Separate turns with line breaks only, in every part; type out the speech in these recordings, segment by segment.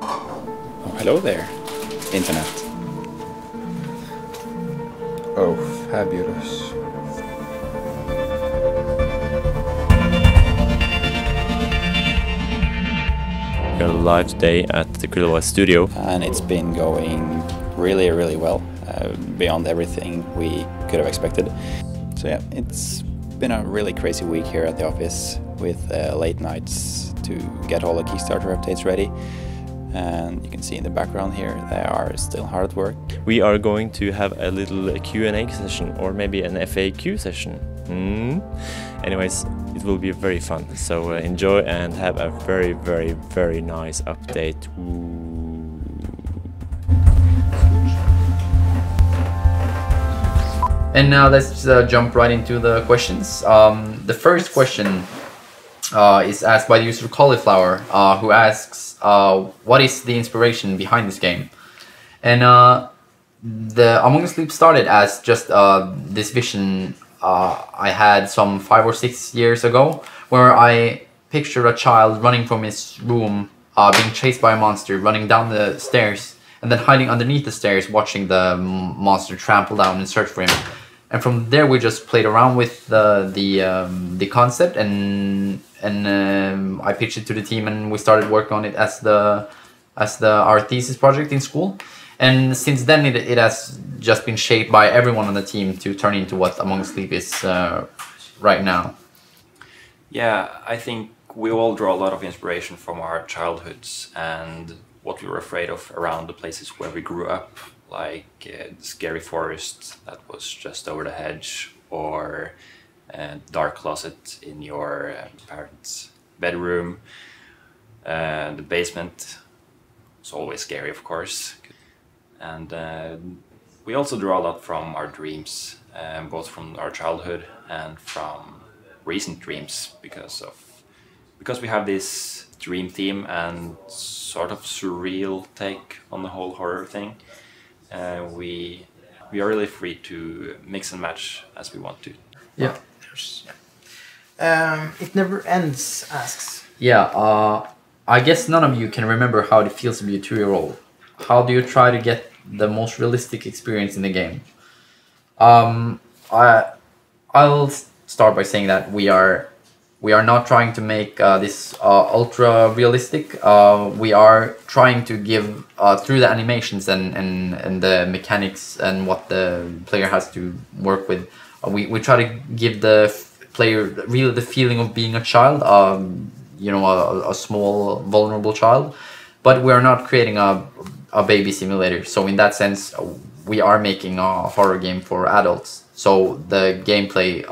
Oh, hello there, Internet. Oh, fabulous.
We are live today at the Krillwa studio.
And it's been going really, really well, beyond everything we could have expected. So yeah, it's been a really crazy week here at the office with late nights to get all the Kickstarter updates ready. And you can see in the background here, they are still hard at work.
We are going to have a little Q&A session, or maybe an FAQ session. Anyways, it will be very fun. So enjoy and have a very, very, very nice update.
And now let's jump right into the questions. The first question is asked by the user Cauliflower, who asks, what is the inspiration behind this game? And the Among Us Sleep started as just this vision I had some 5 or 6 years ago, where I pictured a child running from his room, being chased by a monster, running down the stairs, and then hiding underneath the stairs, watching the monster trample down and search for him. And from there, we just played around with the concept, and I pitched it to the team, and we started working on it as our thesis project in school. And since then, it has just been shaped by everyone on the team to turn into what Among Us Sleep is right now.
Yeah, I think we all draw a lot of inspiration from our childhoods and what we were afraid of around the places where we grew up, like the scary forest that was just over the hedge, or a dark closet in your parents' bedroom. The basement was always scary, of course. And we also draw a lot from our dreams, both from our childhood and from recent dreams, because we have this dream theme and sort of surreal take on the whole horror thing. We are really free to mix and match as we want to.
Yeah.
It Never Ends asks.
Yeah, I guess none of you can remember how it feels to be a 2-year-old. How do you try to get the most realistic experience in the game? I'll start by saying that we are not trying to make this ultra realistic. We are trying to give through the animations and the mechanics and what the player has to work with. We try to give the player really the feeling of being a child, you know, a small vulnerable child. But we are not creating a baby simulator. So in that sense, we are making a horror game for adults. So the gameplay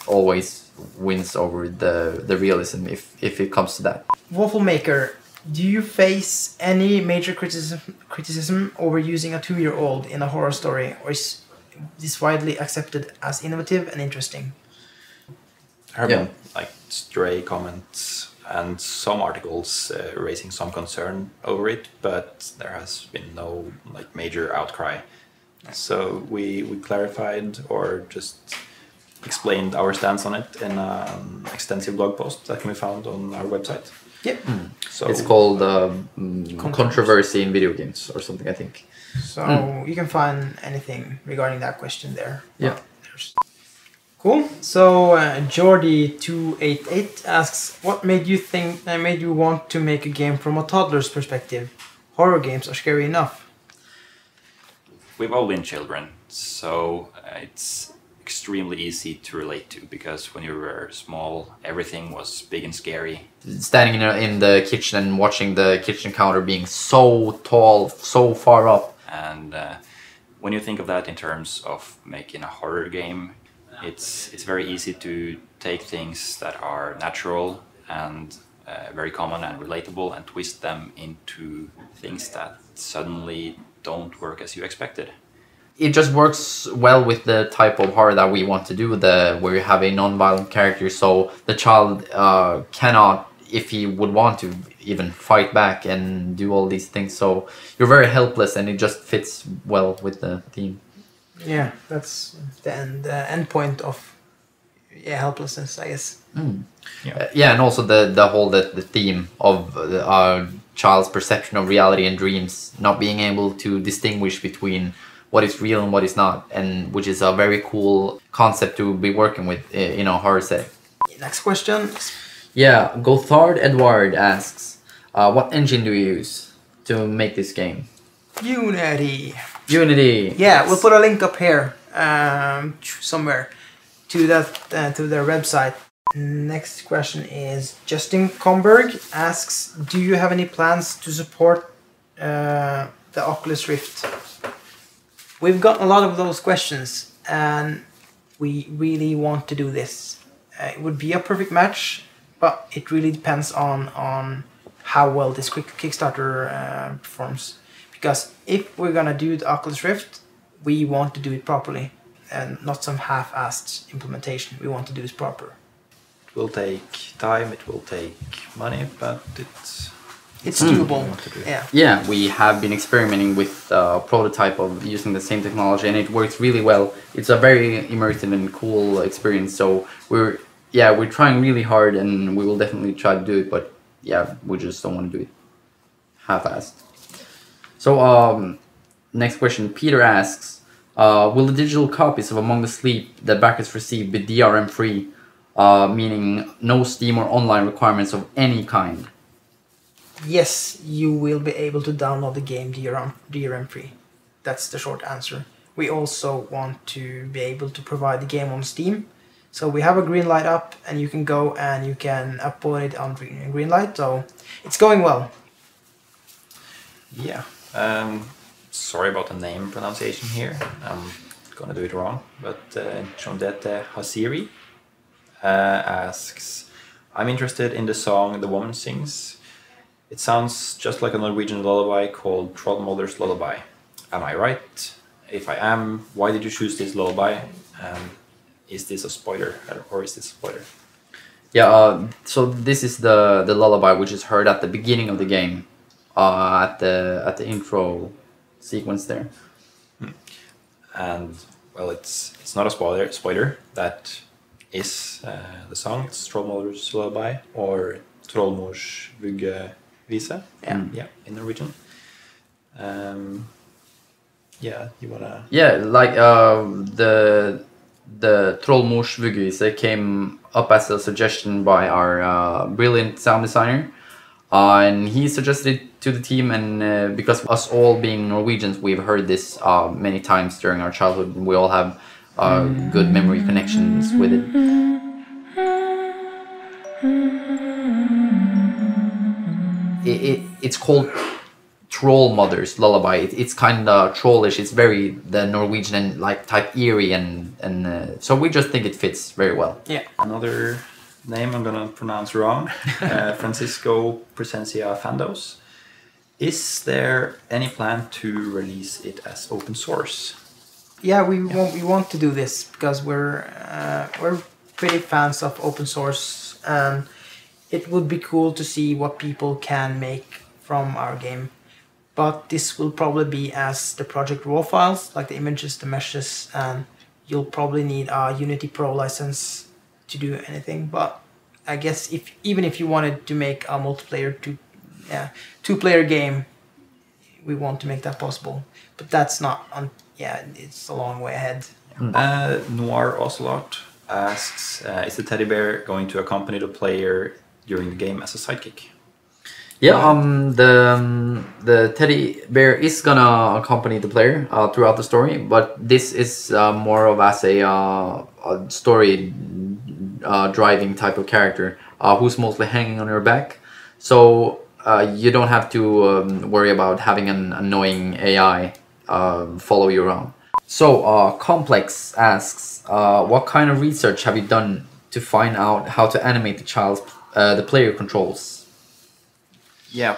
always wins over the realism if it comes to that.
Waffle Maker, do you face any major criticism over using a 2-year-old in a horror story, or is this widely accepted as innovative and interesting?
There have been like stray comments and some articles raising some concern over it, but there has been no like major outcry. So we clarified or just explained our stance on it in an extensive blog post that can be found on our website.
Yep.
So it's called Controversy in Video Games or something, I think.
So you can find anything regarding that question there.
Yeah.
Cool. So Jordy288 asks, what made you want to make a game from a toddler's perspective? Horror games are scary enough.
We've all been children, so it's extremely easy to relate to, because when you were small, everything was big and scary.
Standing in the kitchen and watching the kitchen counter being so tall, so far up.
And when you think of that in terms of making a horror game, it's very easy to take things that are natural and very common and relatable and twist them into things that suddenly don't work as you expected.
It just works well with the type of horror that we want to do, where you have a non-violent character, so the child cannot, if he would want to, even fight back and do all these things. So you're very helpless, and it just fits well with the theme.
Yeah, that's the end point of helplessness, I guess.
Yeah, and also the whole the theme of child's perception of reality and dreams, not being able to distinguish between what is real and what is not, and which is a very cool concept to be working with in a horror setting.
Next question.
Yeah, Gothard Edward asks, what engine do you use to make this game?
Unity.
Unity.
Yeah, we'll put a link up here somewhere to that to their website. Next question is Justin Comberg asks, do you have any plans to support the Oculus Rift? We've gotten a lot of those questions and we really want to do this. It would be a perfect match, but it really depends on how well this Kickstarter performs. Because if we're gonna do the Oculus Rift, we want to do it properly and not some half-assed implementation. We want to do this proper.
It will take time, it will take money, but
it's doable. Yeah.
Yeah, we have been experimenting with a prototype of using the same technology, and it works really well. It's a very immersive and cool experience. So we're trying really hard, and we will definitely try to do it. But yeah, we just don't want to do it half-assed. So next question, Peter asks, will the digital copies of Among Us Sleep that backers receive be DRM free, meaning no Steam or online requirements of any kind?
Yes, you will be able to download the game DRM free. That's the short answer. We also want to be able to provide the game on Steam. So we have a green light up and you can go and you can upload it on green light. So it's going well.
Yeah. Sorry about the name pronunciation here. I'm gonna do it wrong. But Chondete Hasiri asks, I'm interested in the song The Woman Sings. It sounds just like a Norwegian lullaby called Trollmother's Lullaby. Am I right? If I am, why did you choose this lullaby? Is this a spoiler, or is this a spoiler?
Yeah, so this is the lullaby which is heard at the beginning of the game, at the intro sequence there.
And well, it's not a spoiler. That is the song. It's Trollmother's Lullaby or Trollmors Vuggevise. Yeah, in Norwegian. Yeah, you wanna?
Yeah, like the Trollmors Vuggevise came up as a suggestion by our brilliant sound designer, and he suggested it to the team. And because us all being Norwegians, we've heard this many times during our childhood, and we all have good memory connections with it. It's called Trollmother's Lullaby. It's kind of trollish. It's very the Norwegian like type eerie, and so we just think it fits very well.
Yeah. Another name I'm gonna pronounce wrong. Francisco Presencia Fandos. Is there any plan to release it as open source?
Yeah, we want to do this because we're pretty fans of open source, and it would be cool to see what people can make from our game. But this will probably be as the project raw files, like the images, the meshes, and you'll probably need a Unity Pro license to do anything. But I guess even if you wanted to make a multiplayer two-player game, we want to make that possible. But that's not it's a long way ahead.
Noir Ocelot asks, is the teddy bear going to accompany the player during the game as a sidekick?
Yeah, the teddy bear is gonna accompany the player throughout the story, but this is more of as a story driving type of character who's mostly hanging on your back. So you don't have to worry about having an annoying AI follow you around. So Complex asks, what kind of research have you done to find out how to animate the player controls?
Yeah,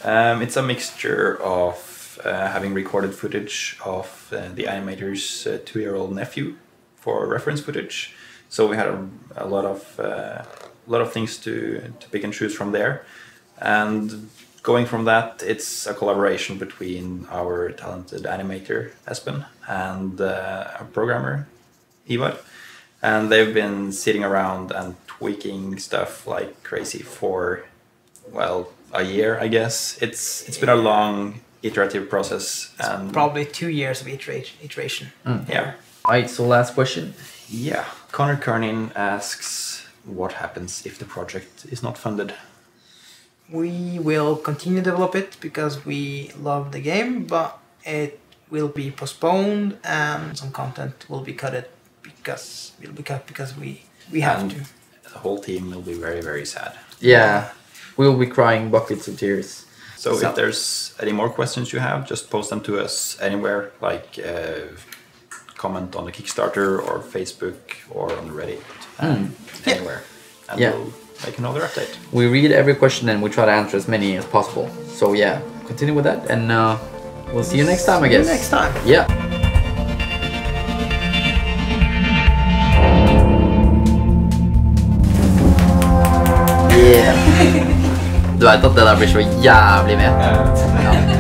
it's a mixture of having recorded footage of the animator's 2-year-old nephew for reference footage. So we had a lot of things to pick and choose from there, and going from that, it's a collaboration between our talented animator Espen and our programmer Ivar, and they've been sitting around and tweaking stuff like crazy for
a year, I guess. It's been a long iterative process, and
Probably 2 years of iteration.
yeah.
Alright, so last question.
Yeah. Connor Kernin asks, what happens if the project is not funded?
We will continue to develop it because we love the game, but it will be postponed and some content will be cut because we have
And
to.
the whole team will be very, very sad.
Yeah, we'll be crying buckets of tears.
So if there's any more questions you have, just post them to us anywhere, like comment on the Kickstarter or Facebook or on Reddit, anywhere. And
Yeah.
we'll make another update.
We read every question and we try to answer as many as possible. So yeah, continue with that and we'll see you next time, I guess.
See you next time.
Yeah. Yeah. Du vet at det der blir så jævlig med. Ja.